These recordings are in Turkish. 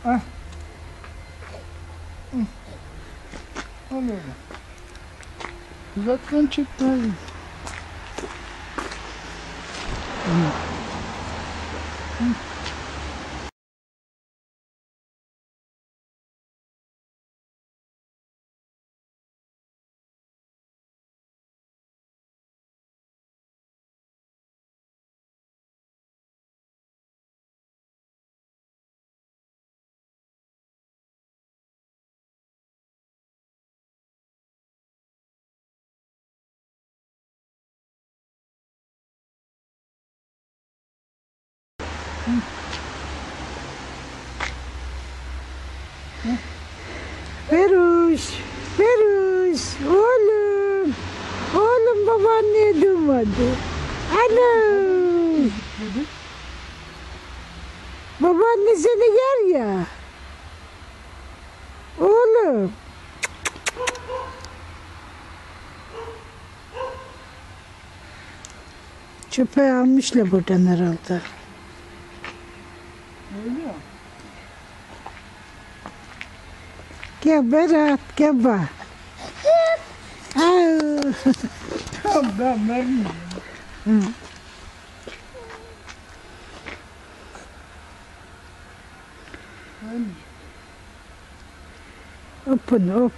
Ah. Al öyle. Uzaktan çek daha iyi. Feruş, Feruş, oğlum. Oğlum babaanneye durmadı. Ana. Babaanne seni yer ya. Oğlum. Çöpe almışlar buradan herhalde. Öyle ya. Gel Berat, gel bak. Au. Tamam ben vermeyeyim. Hı. Vermeyeyim. Öpün, öp.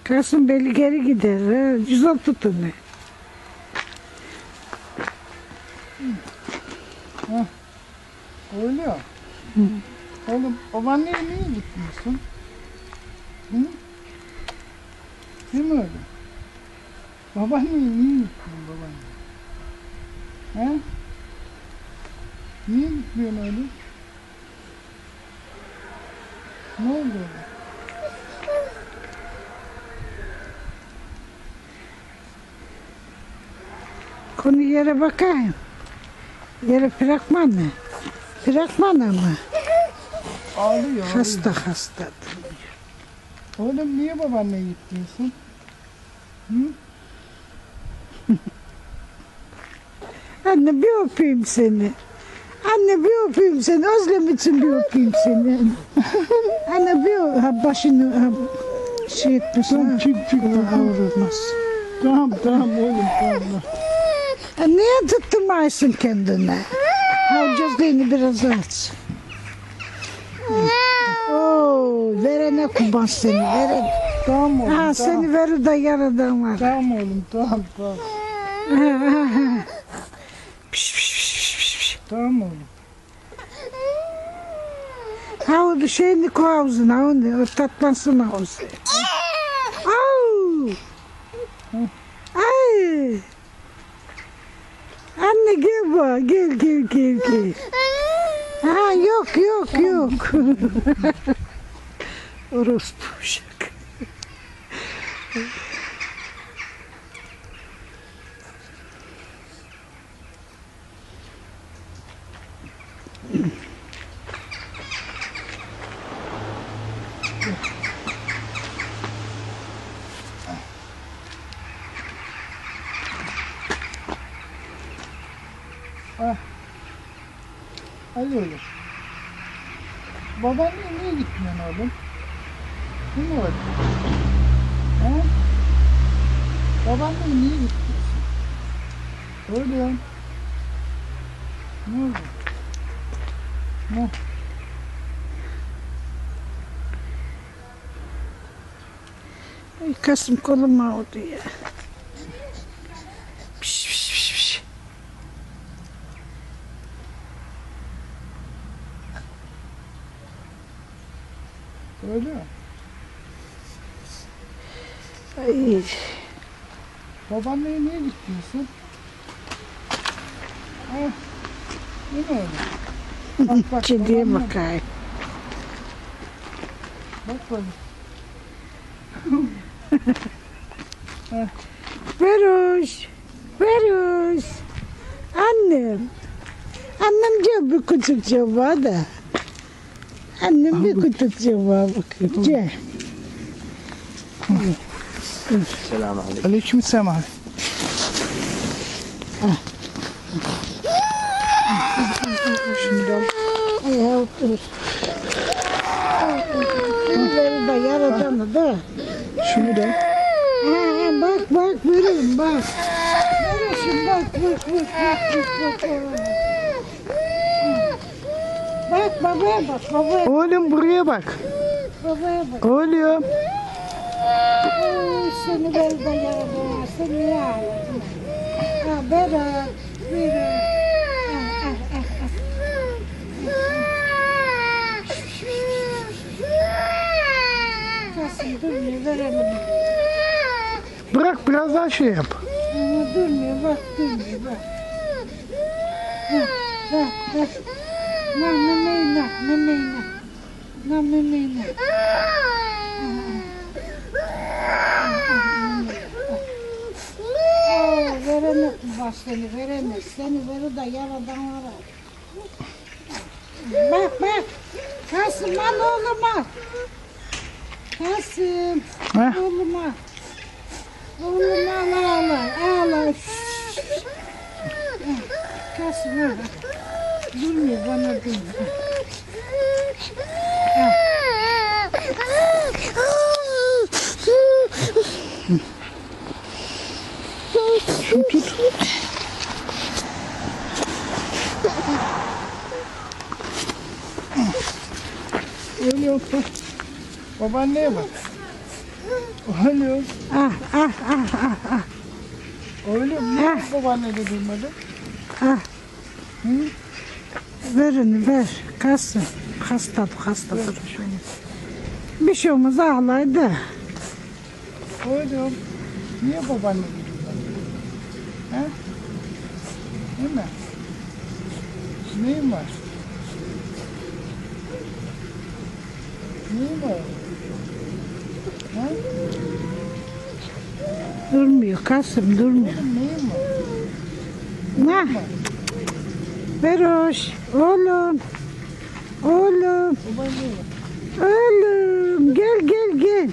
Kasım beli geri gider. Ha. Güzel tutun. Öyle ya. Oğlum babaanneye niye gitmiyorsun? Hı? Değil mi öyle? Babaanneye niye gitmiyorsun babaanne? He? Niye gitmiyorsun öyle? Ne oldu öyle? Konu yere bakayım. Yere bırakma mı? Bırakma mı? Ağlıyor. Hasta hasta. Oğlum niye babaanneye gitmiyorsun? Hı? Anne bir öpeyim seni. Anne bir öpeyim seni. Özlem için bir öpeyim seni. Anne bir ha, başını ha, şey etmesin. Tamam, Ha, çık. ağrımaz. Tamam oğlum tamam. Niye tutturmaysın kendine? Ha, gözlerini biraz aç. Oo, verene kurban seni, verene. Tamam oğlum Ha, tamam. seni verir de yaradan var. Tamam oğlum tamam. Piş, piş, piş, piş, piş. Tamam oğlum. Ha, o şeyini koy ağzına, o tatlansın ağzı. Au! Ay! Anne gel bak, gel. Ha, yok. Orospu uşak. Hadi oğlum. Babaanneye niye gitmiyorsun oğlum? Değil mi oğlum? He? Babaanneye niye gitmiyorsun? Oğlum. Ne oldu? Ne? Ay, Kasım kolum ağrıdı ya. Piş, piş, piş, piş. Öyle mi? Ay, Babaanneye niye gitmiyorsun? Ha? Değil mi öyle? Bak kediye babaanne. bakayım. Bak böyle. Feruş. Annem. Annem diyor bir küçük var da. Annem bir küçük var bakın. Gel. Selamünaleyküm. Aleykümselam abi. Şunu da al. Ya otur. Bunları da yaradanı da. Şunu da al. Bak verin bak. Veresin bak. Bak babaya bak babaya. Oğlum buraya bak. Babaya bak. Oğlum. Oy, seni ben de yaradan. Seni niye ağladın? Berat. Kasım durmuyor verelim. Bırak biraz daha şey yap. Ama durmuyor bak. Bak. Memeğine. Veremez mi bak seni veremez. Seni verir de yaradan var. Bak. Kasım al oğluma. Kasım. Heh. Oğluma ağla. Kasım ağla. Durmuyor bana durmuyor. Şu tut. Öyle otur. Babaanneye bak. Oğlum. Oğlum niye babaanne de durmadı? Verin ver. Kasım. Hastadır. Bir şey olmaz ağlaydı. Oğlum niye babaanne de durmadı? He? Değil mi? Neyin var? Neyin var? Ha? Durmuyor Kasım durmuyor. Neyin var? Ne? Veroş. Oğlum. Babaanneye bak. Oğlum. Gel.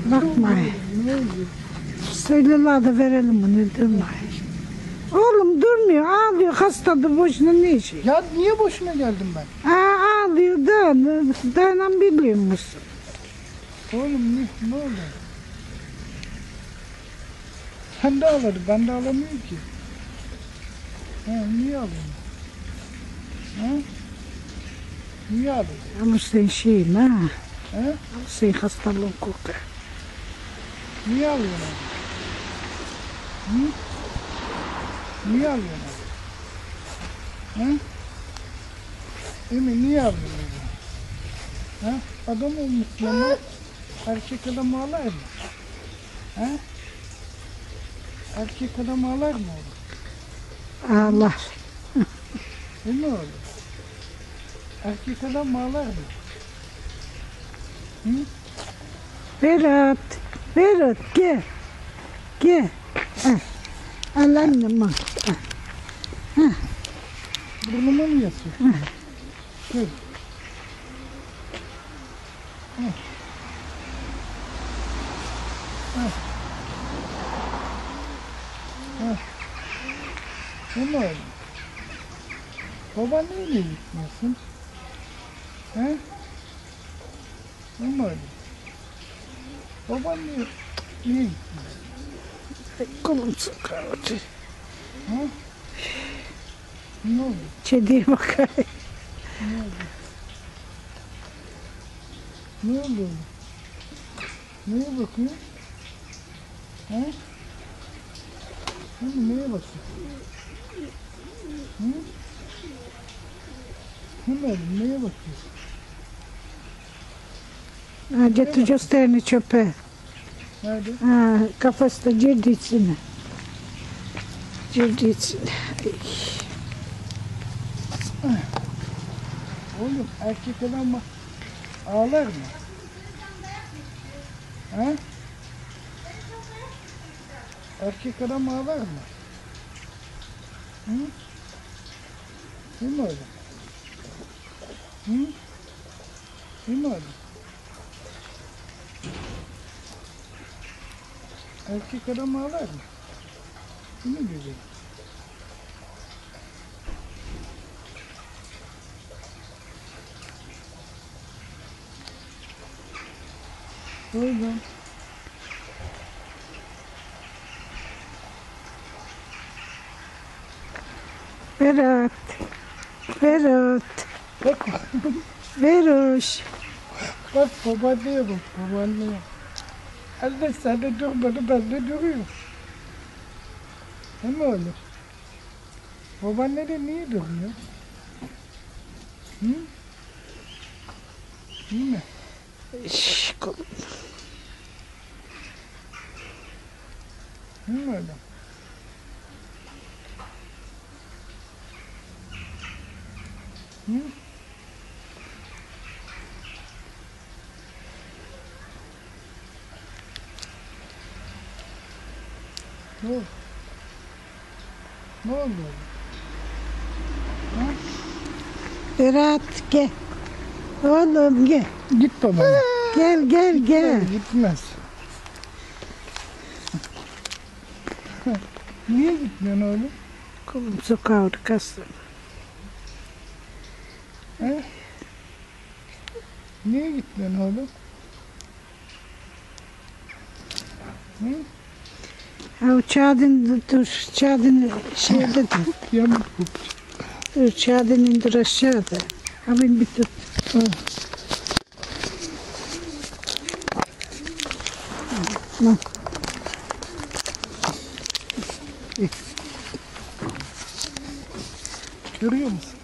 Bakma. Ne oluyor? Söyleler de verelim bunu durma. Oğlum durmuyor ağlıyor hastadır boşuna ne işi? Ya niye boşuna geldim ben? Ağlıyor da dayanabiliyor musun? Oğlum ne oldu? Sen de ağladın, ben de ağlamıyorum ki. Niye ağlıyorsun? Niye ağlıyorsun? Ama sen şeyin ha. He? Sen hastalığın korkar. Niye ağlıyorsun? Niye ağlıyorsun? Emin niye ağlıyorsun? Adam olmuşsun ama erkek adam ağlar mı? Erkek adam ağlar mı oğlum? Ağlar. Değil mi oğlum? Erkek adam ağlar mı? Berat gel. Al annem al. Burnuma mı yatıyor? Şöyle. Değil mi oğlum? Babaanneye niye gitmiyorsun? Değil mi oğlum? Babaanneye niye gitmiyorsun? Kolum sıkıyor. Ne oldu? Çediye bakayım. Ne oldu oğlum? Neye bakıyorsun? Neye bakıyorsun? Hemen neye bakıyorsun? Getir gösterini çöpe. Nerede? Kafası da girdi içine. Oğlum erkek adam mı? Ağlar mı? Erkek adam ağlar mı? Değil mi oğlum? Değil mi oğlum? Erkek adam ağlar mı? Değil mi güzel? Oğlum. Berat. Berat. Bak, Beroş. bak babaanneye bak babaanneye. Anne sen de durmadı ben de duruyorum. Değil mi oğlum? Babaanne de niye duruyor? Hı? Değil mi? Şş, kolum. Değil mi oğlum? Hı? Ne oldu? Ne oldu oğlum? Berat gel. Oğlum gel. Git babaanne. Gel gel gel. Gitmez. Niye gitmiyorsun oğlum? Kolum sokağa kastım. He? Niye gitmiyorsun oğlum? Hı? Ha o çadın dur. Çadını şeyde dur. Yamuk bu. Dur çadını indir aşağıda. Abim bir tut. Bak. Görüyor musun?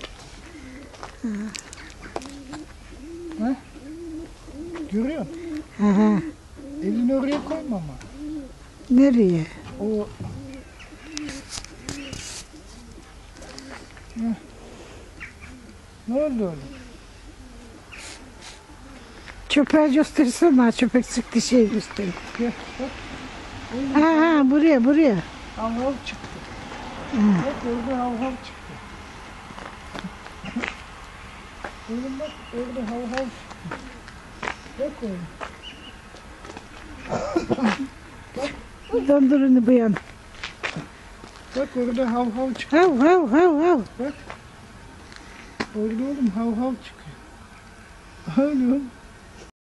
Ha? Görüyor musun? Aha. Elini oraya koyma ama. Nereye? O... Heh. Ne oldu oğlum? Köpeği göstersene. Köpek sıktı şey göster. Gel bak. Ha ha buraya buraya. Hav hav çıktı. Bak orada hav hav çıktı. Oğlum bak orada hav hav çıktı. Bak oğlum. Dondurunu bu yana. Bak orada hav hav çıktı. Hav hav hav hav. Bak. Orada oğlum hav hav çıkıyor. Oğlum.